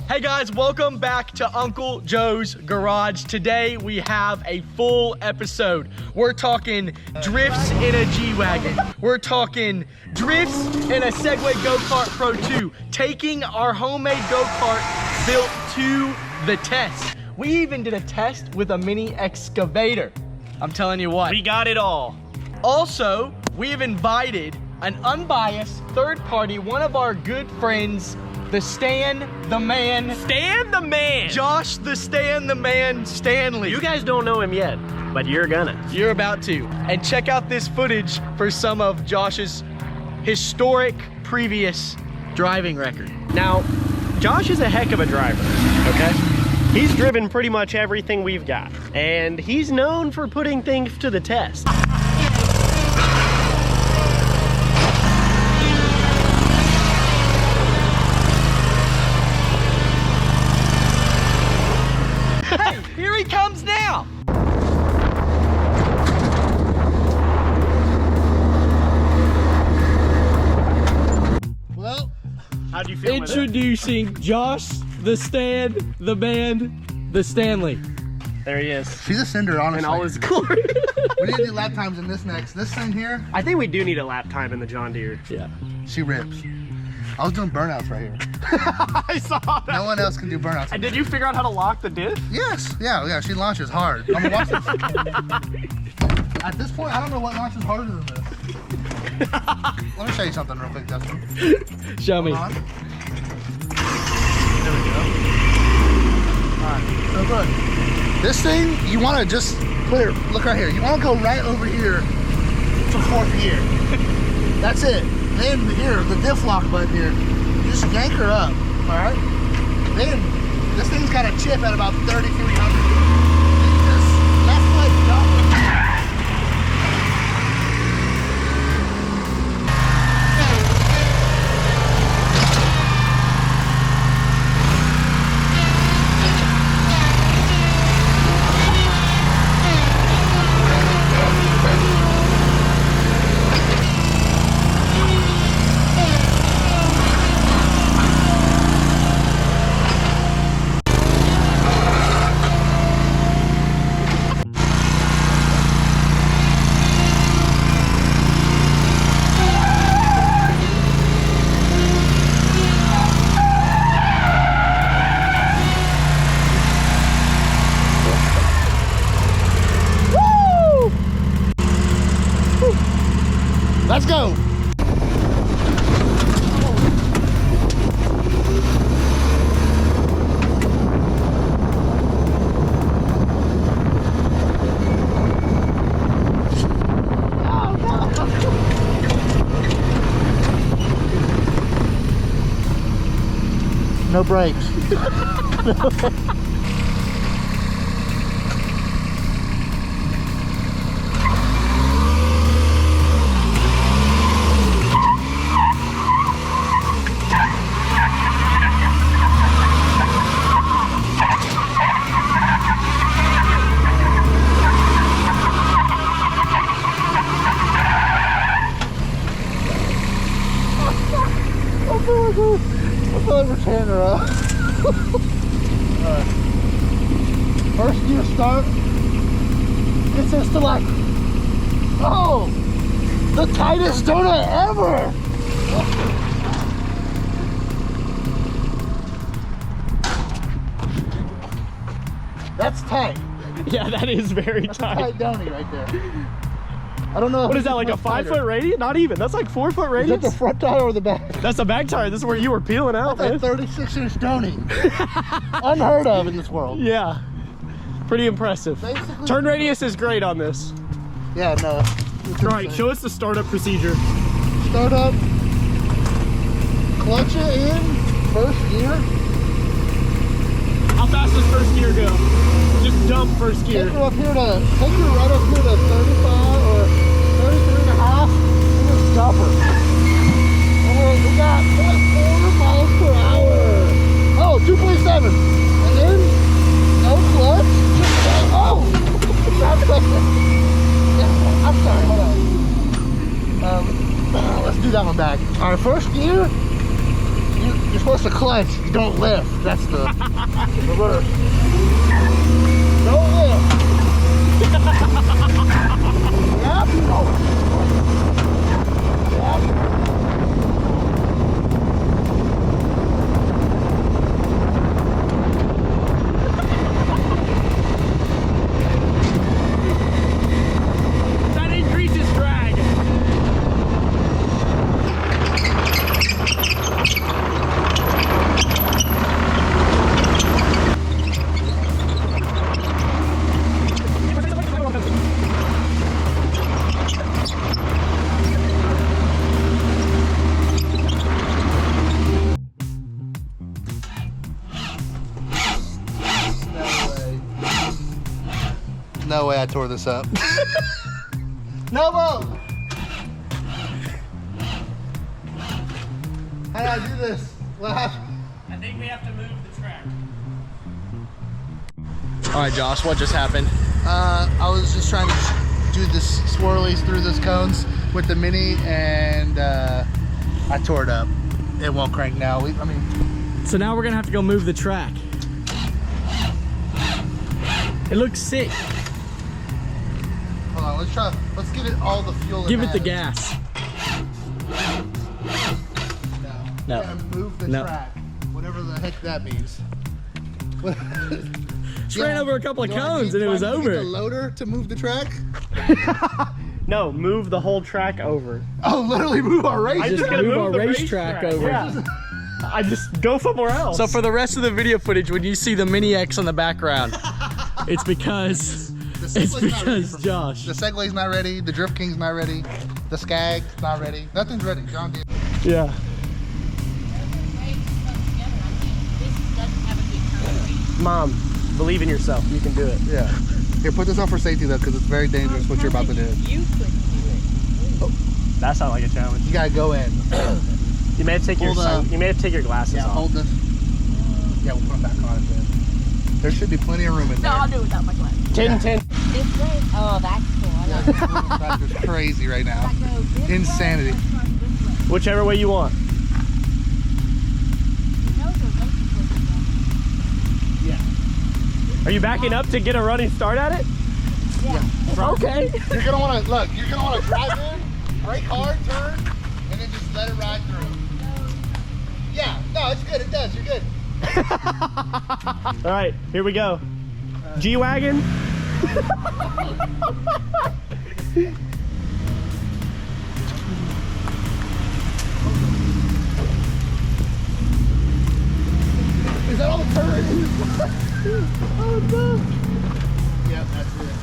Hey guys, welcome back to Uncle Joe's Garage. Today we have a full episode. We're talking drifts in a G-Wagon. We're talking drifts in a Segway Go-Kart Pro 2. Taking our homemade go-kart built to the test. We even did a test with a mini excavator. I'm telling you what. We got it all. Also, we have invited an unbiased third party, one of our good friends, the Stan the Man. Stan the Man! Josh the Stan the Man Stanley. You guys don't know him yet, but you're gonna. You're about to. And check out this footage for some of Josh's historic previous driving record. Now, Josh is a heck of a driver, okay? He's driven pretty much everything we've got, and he's known for putting things to the test. Here he comes now. Well, How'd you feel? Introducing Josh the Stan the Man the Stanley. There he is. she's a cinder, honestly. In all his glory. We need to do lap times in this next. This thing here, I think we do need a lap time in the John Deere. Yeah. she rips. I was doing burnouts right here. I saw that. No one else can do burnouts. And did you figure out how to lock the diff? Yes, yeah, she launches hard. I mean, watch this. At this point, I don't know what launches harder than this. Let me show you something real quick, Justin. Show me. Hold on. There we go. Alright, so look. This thing, you want to just put it, look right here. You want to go right over here to fourth gear. That's it. Then here, the diff lock button here, you just yank her up, alright? Then, this thing's got a chip at about 3,300. Just left foot, drop it. Let's go. No brakes. I feel like we're tearing her up. Alright. First gear start. Gets us to like, oh, the tightest donut ever. That's tight. Yeah, that is very That's a tight donut right there. I don't know. What is that, like a 5-foot radius? Not even. That's like 4-foot Is radius. that the front tire or the back? That's the back tire. This is where you were peeling out, That's man. a 36-inch donut. Unheard of in this world. Yeah. Pretty impressive. Basically- Turn radius is great on this. Yeah, no. All right, show us the startup procedure. Start up. Clutch it in. First gear. How fast does first gear go? Just dump first gear. Take her up here to, take her right up here to 35 or 33 and a half, and just dump her. And we got 0.4 miles per hour. Oh, 2.7. And then, no clutch. Oh! I'm sorry, hold on. Let's do that one back. Our first gear, you're supposed supposed to clutch, you don't lift. That's the reverse. Don't lift. Yep. That increases drag. No way I tore this up. No more. How did I do this? What happened? I think we have to move the track. All right, Josh, what just happened? I was just trying to do this swirlies through those cones with the Mini, and I tore it up. It won't crank now. So now we're gonna have to go move the track. It looks sick. Hold on, let's give it all the fuel. Give it the gas. No. We're gonna move the track, whatever the heck that means. Just ran over a couple of cones and it was over. Do I need a loader to move the track? No, move the whole track over. Oh, literally move our race. I just Just gotta move move our the racetrack over. Yeah. I just go somewhere else. So for the rest of the video footage, when you see the Mini X on the background, it's because Josh. The Segway's not ready. The Drift King's not ready. The Skag's not ready. Nothing's ready. John Deere. Yeah. Mom, believe in yourself. You can do it. Yeah. Here, put this on for safety though, because it's very dangerous what you're about to do. You could do it. That sounds like a challenge. You gotta go in. You may have to take your glasses Yeah, off. hold this. Yeah, we'll put them back on it then. There should be plenty of room in there. No, I'll do it without my glasses. 10. This way? Oh, that's cool. I Yeah, like this little tractor's crazy right now. that. Goes this way, Insanity. this one, this way. Whichever way you want. Those are those supposed to Yeah. Are you backing up to get a running start at it? go. Yeah. Okay. You're gonna wanna, look, you're gonna wanna drive in, brake hard, turn, and then just let it ride through. Yeah, no, it's good, it does, you're good. All right, here we go. G-Wagon. Is that all the turn? Oh, no. Yep, that's it.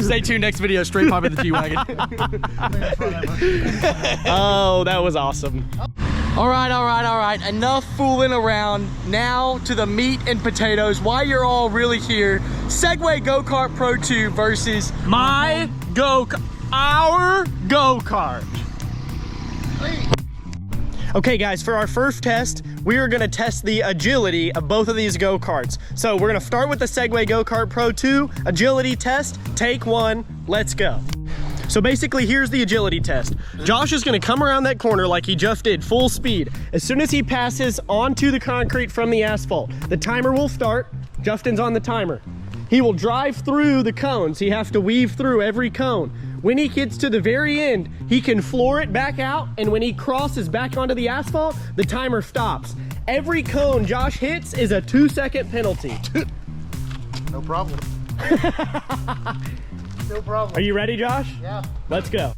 Stay tuned, next video, straight pop in the G-Wagon. Oh, that was awesome. All right. Enough fooling around. Now to the meat and potatoes. Why you're all really here. Segway Go-Kart Pro 2 versus Our go-kart. Okay guys, for our first test, we are gonna test the agility of both of these go-karts. So we're gonna start with the Segway Go-Kart Pro 2 agility test. Take one, let's go. So basically, here's the agility test. Josh is gonna come around that corner like he just did, full speed. As soon as he passes onto the concrete from the asphalt, the timer will start. Justin's on the timer. He will drive through the cones. He has to weave through every cone. When he gets to the very end, he can floor it back out, and when he crosses back onto the asphalt, the timer stops. Every cone Josh hits is a 2-second penalty. No problem. No problem. Are you ready, Josh? Yeah. Let's go.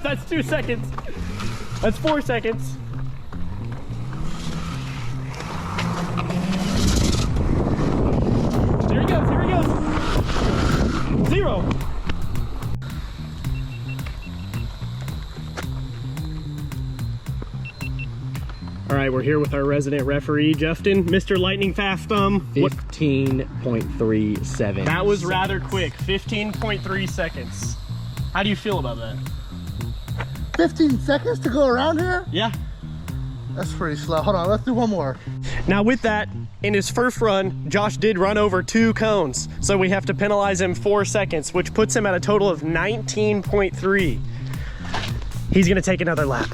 That's 2 seconds. That's 4 seconds. Here he goes, 0. All right, we're here with our resident referee, Justin. Mr. Lightning Fast Thumb. 15.37. That was rather quick, 15.3 seconds. How do you feel about that? 15 seconds to go around here? Yeah. That's pretty slow. Hold on, let's do one more. Now with that, in his first run, Josh did run over 2 cones. So we have to penalize him 4 seconds, which puts him at a total of 19.3. He's gonna take another lap.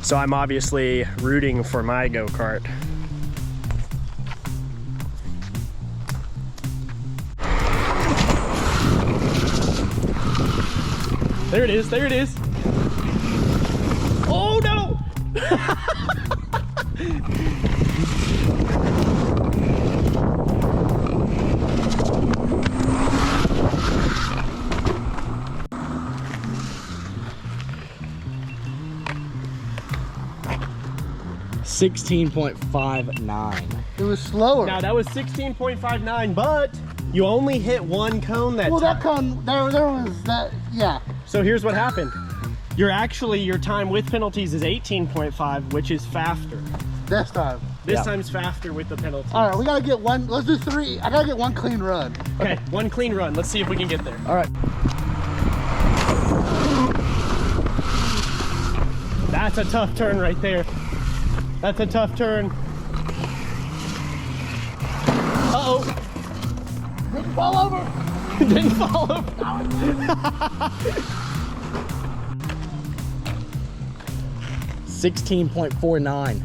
So I'm obviously rooting for my go-kart. There it is, there it is. Oh no! 16.59. It was slower. Now that was 16.59, but you only hit 1 cone that well, time. that cone, there was that, yeah. So here's what happened. Your time with penalties is 18.5, which is faster. This time. This time's faster with the penalties. All right, we gotta get one, let's do 3. I gotta get 1 clean run. Okay, 1 clean run. Let's see if we can get there. All right. That's a tough turn right there. That's a tough turn. Uh-oh. Didn't fall over. Didn't fall over. 16.49.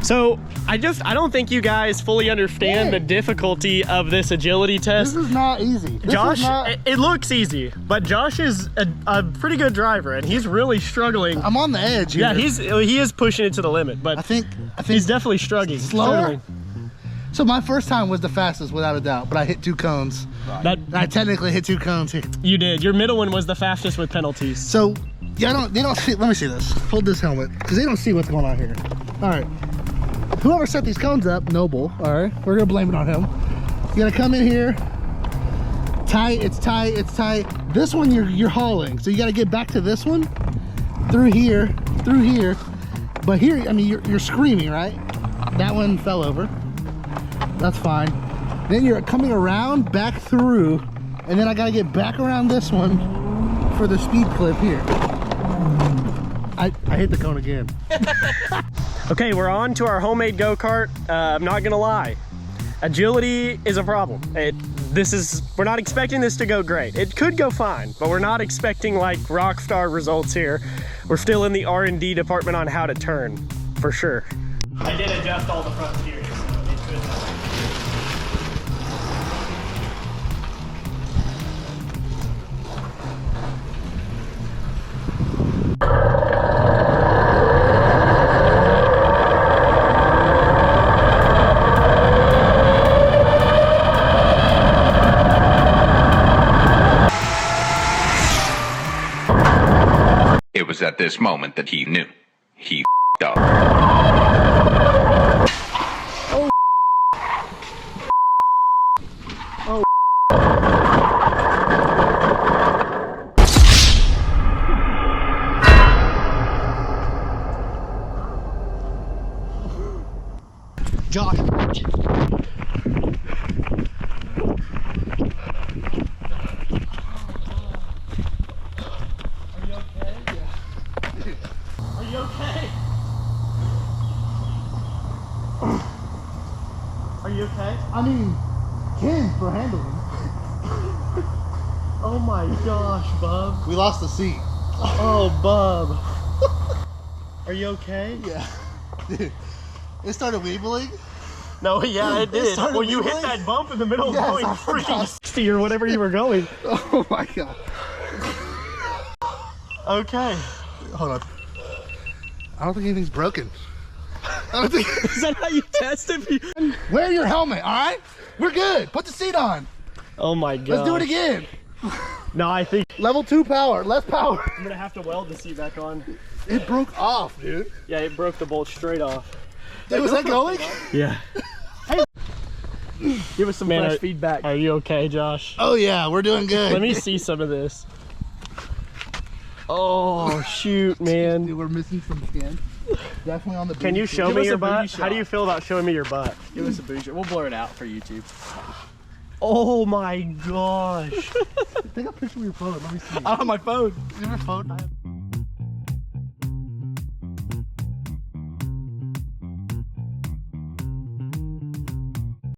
So I don't think you guys fully understand the difficulty of this agility test. This is not easy. Josh, it looks easy, but Josh is a pretty good driver, and he's really struggling. I'm on the edge here. Yeah, he is pushing it to the limit, but I think he's definitely struggling. slower. So my first time was the fastest without a doubt, but I hit 2 cones. I technically hit 2 cones here. You did. Your middle one was the fastest with penalties. So yeah, they don't see. Let me see this. Hold this helmet, because they don't see what's going on here. All right. Whoever set these cones up, Noble. All right, we're gonna blame it on him. You gotta come in here. Tight. It's tight. It's tight. This one you're hauling, so you gotta get back to this one. Through here. But here, I mean, you're screaming, right? That one fell over. That's fine. Then you're coming around back through, and then I gotta get back around this one for the speed clip here. I hit the cone again. Okay, we're on to our homemade go-kart. I'm not gonna lie, agility is a problem. We're not expecting this to go great. It could go fine, but we're not expecting like rock star results here. We're still in the R&D department on how to turn, for sure. I did adjust all the front steering, so it should help. It was at this moment that he knew. He f***ed up. Oh. Oh. Josh. Are you okay? I mean, Ken for handling. Oh my gosh, Bub. We lost the seat. Oh, Bub. Are you okay? Yeah. Dude, it started weebling. No, yeah, it did. started Well, you hit weebling? that bump in the middle Yes, of going I forgot. 60 or whatever you were going. Oh my god. Okay. Hold on. I don't think anything's broken. I don't think. Is that how you tested me? Wear your helmet, all right? We're good. Put the seat on. Oh my god. Let's do it again. No, I think Level 2 power, less power. I'm gonna have to weld the seat back on. It broke off, dude. Yeah, it broke the bolt straight off. Dude, was that going? Yeah. Hey. Give us some fresh feedback. Are you okay, Josh? Oh yeah, we're doing good. Let me see some of this. Oh shoot, man. Dude, we're missing some skin. Definitely on the Can you show Give me us your a booty butt? shot. How do you feel about showing me your butt? Give us a booster. We'll blur it out for YouTube. Oh my gosh. Take a picture of your phone. Let me see. On my phone. Your phone.